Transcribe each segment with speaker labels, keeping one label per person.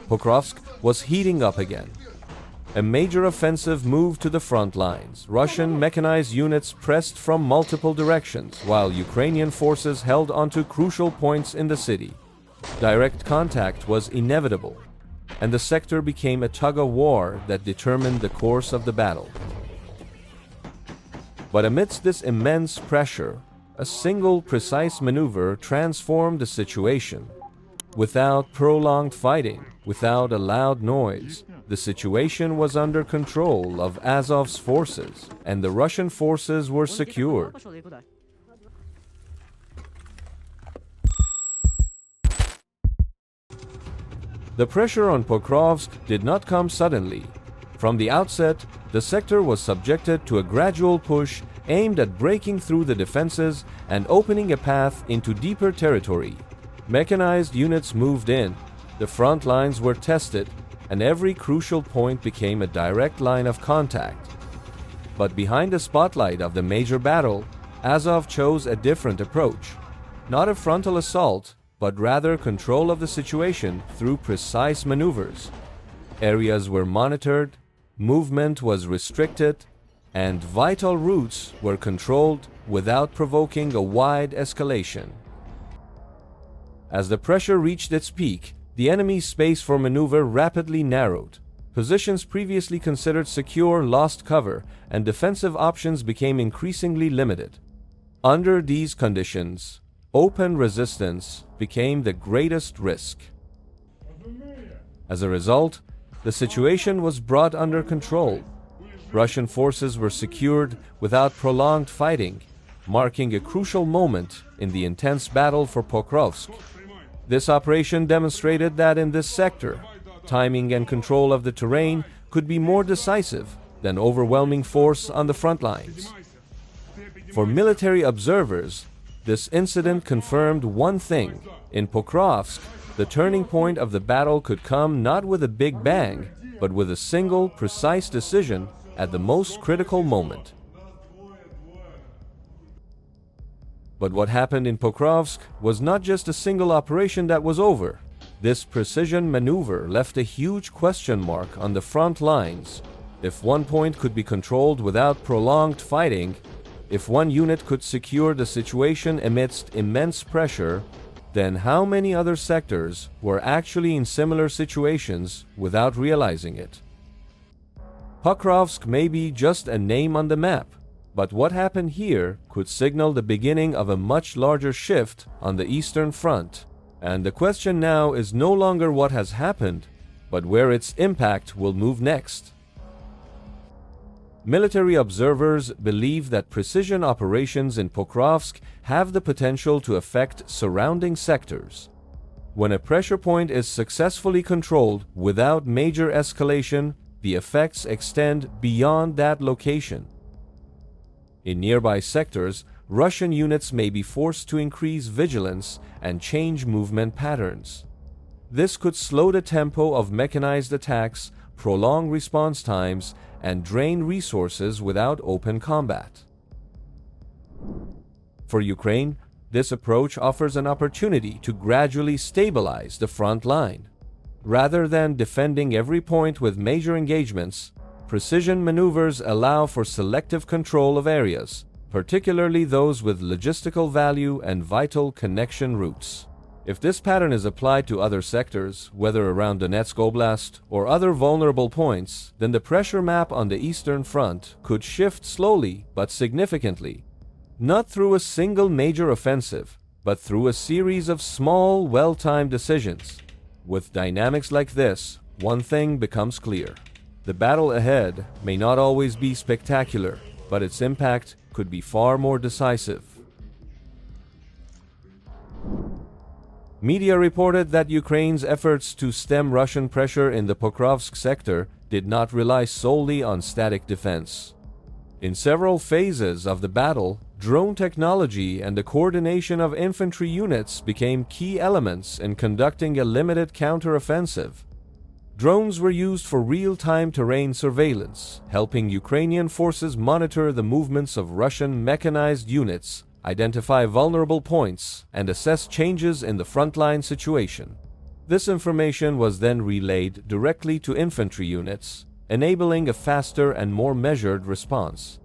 Speaker 1: Pokrovsk was heating up again. A major offensive moved to the front lines. Russian mechanized units pressed from multiple directions, while Ukrainian forces held onto crucial points in the city. Direct contact was inevitable, and the sector became a tug-of-war that determined the course of the battle. But amidst this immense pressure, a single precise maneuver transformed the situation. Without prolonged fighting, without a loud noise, the situation was under control of Azov's forces, and the Russian forces were secured. The pressure on Pokrovsk did not come suddenly. From the outset, the sector was subjected to a gradual push aimed at breaking through the defenses and opening a path into deeper territory. Mechanized units moved in, the front lines were tested, and every crucial point became a direct line of contact. But behind the spotlight of the major battle, Azov chose a different approach. Not a frontal assault, but rather control of the situation through precise maneuvers. Areas were monitored, movement was restricted, and vital routes were controlled without provoking a wide escalation. As the pressure reached its peak, the enemy's space for maneuver rapidly narrowed. Positions previously considered secure lost cover, and defensive options became increasingly limited. Under these conditions, open resistance became the greatest risk. As a result, the situation was brought under control. Russian forces were secured without prolonged fighting, marking a crucial moment in the intense battle for Pokrovsk. This operation demonstrated that in this sector, timing and control of the terrain could be more decisive than overwhelming force on the front lines. For military observers, this incident confirmed one thing. In Pokrovsk, the turning point of the battle could come not with a big bang, but with a single, precise decision at the most critical moment. But what happened in Pokrovsk was not just a single operation that was over. This precision maneuver left a huge question mark on the front lines. If one point could be controlled without prolonged fighting, if one unit could secure the situation amidst immense pressure, then how many other sectors were actually in similar situations without realizing it? Pokrovsk may be just a name on the map, but what happened here could signal the beginning of a much larger shift on the Eastern Front. And the question now is no longer what has happened, but where its impact will move next. Military observers believe that precision operations in Pokrovsk have the potential to affect surrounding sectors. When a pressure point is successfully controlled without major escalation, the effects extend beyond that location. In nearby sectors, Russian units may be forced to increase vigilance and change movement patterns. This could slow the tempo of mechanized attacks, prolong response times, and drain resources without open combat. For Ukraine, this approach offers an opportunity to gradually stabilize the front line. Rather than defending every point with major engagements, precision maneuvers allow for selective control of areas, particularly those with logistical value and vital connection routes. If this pattern is applied to other sectors, whether around Donetsk Oblast or other vulnerable points, then the pressure map on the Eastern Front could shift slowly but significantly, not through a single major offensive, but through a series of small, well-timed decisions. With dynamics like this, one thing becomes clear. The battle ahead may not always be spectacular, but its impact could be far more decisive. Media reported that Ukraine's efforts to stem Russian pressure in the Pokrovsk sector did not rely solely on static defense. In several phases of the battle, drone technology and the coordination of infantry units became key elements in conducting a limited counteroffensive. Drones were used for real-time terrain surveillance, helping Ukrainian forces monitor the movements of Russian mechanized units identify vulnerable points, and assess changes in the frontline situation. This information was then relayed directly to infantry units, enabling a faster and more measured response.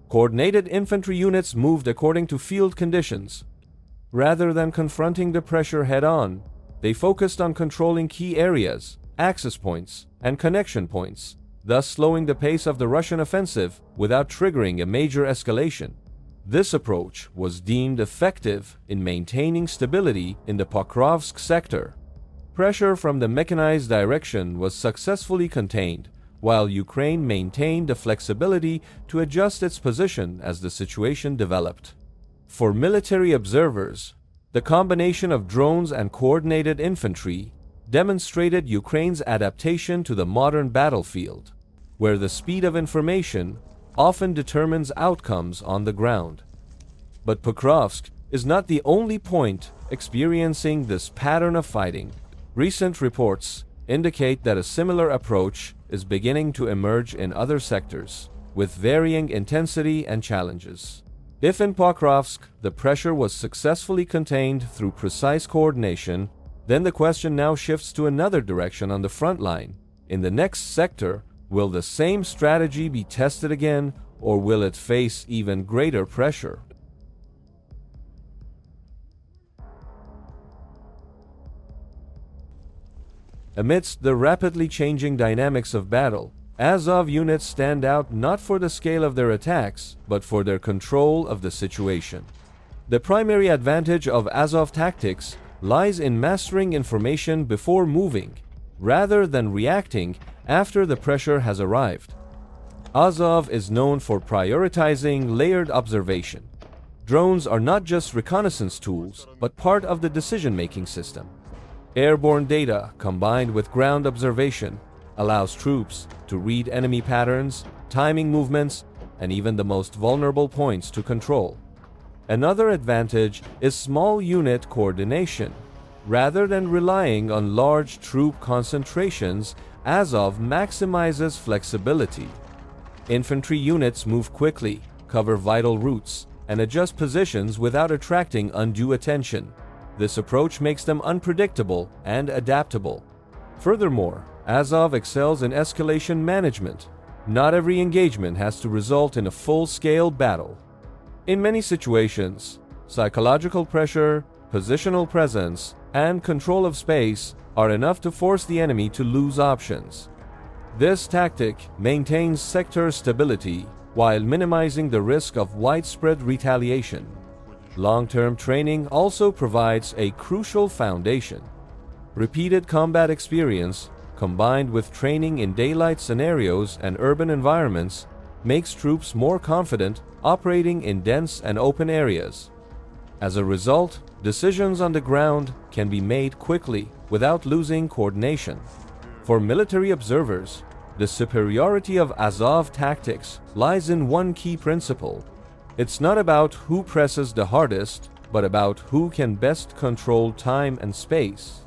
Speaker 1: Coordinated infantry units moved according to field conditions. Rather than confronting the pressure head-on, they focused on controlling key areas, access points, and connection points, thus slowing the pace of the Russian offensive without triggering a major escalation. This approach was deemed effective in maintaining stability in the Pokrovsk sector. Pressure from the mechanized direction was successfully contained, while Ukraine maintained the flexibility to adjust its position as the situation developed. For military observers, the combination of drones and coordinated infantry demonstrated Ukraine's adaptation to the modern battlefield, where the speed of information often determines outcomes on the ground. But Pokrovsk is not the only point experiencing this pattern of fighting. Recent reports indicate that a similar approach is beginning to emerge in other sectors, with varying intensity and challenges. If in Pokrovsk the pressure was successfully contained through precise coordination, then the question now shifts to another direction on the front line. In the next sector, will the same strategy be tested again, or will it face even greater pressure? Amidst the rapidly changing dynamics of battle, Azov units stand out not for the scale of their attacks, but for their control of the situation. The primary advantage of Azov tactics lies in mastering information before moving, rather than reacting after the pressure has arrived. Azov is known for prioritizing layered observation. Drones are not just reconnaissance tools, but part of the decision-making system. Airborne data combined with ground observation allows troops to read enemy patterns, timing movements, and even the most vulnerable points to control. Another advantage is small unit coordination. Rather than relying on large troop concentrations, Azov maximizes flexibility. Infantry units move quickly, cover vital routes, and adjust positions without attracting undue attention. This approach makes them unpredictable and adaptable. Furthermore, Azov excels in escalation management. Not every engagement has to result in a full-scale battle. In many situations, psychological pressure, positional presence, and control of space are enough to force the enemy to lose options. This tactic maintains sector stability while minimizing the risk of widespread retaliation. Long-term training also provides a crucial foundation. Repeated combat experience, combined with training in daylight scenarios and urban environments, makes troops more confident operating in dense and open areas. As a result, decisions on the ground can be made quickly without losing coordination. For military observers, the superiority of Azov tactics lies in one key principle. It's not about who presses the hardest, but about who can best control time and space.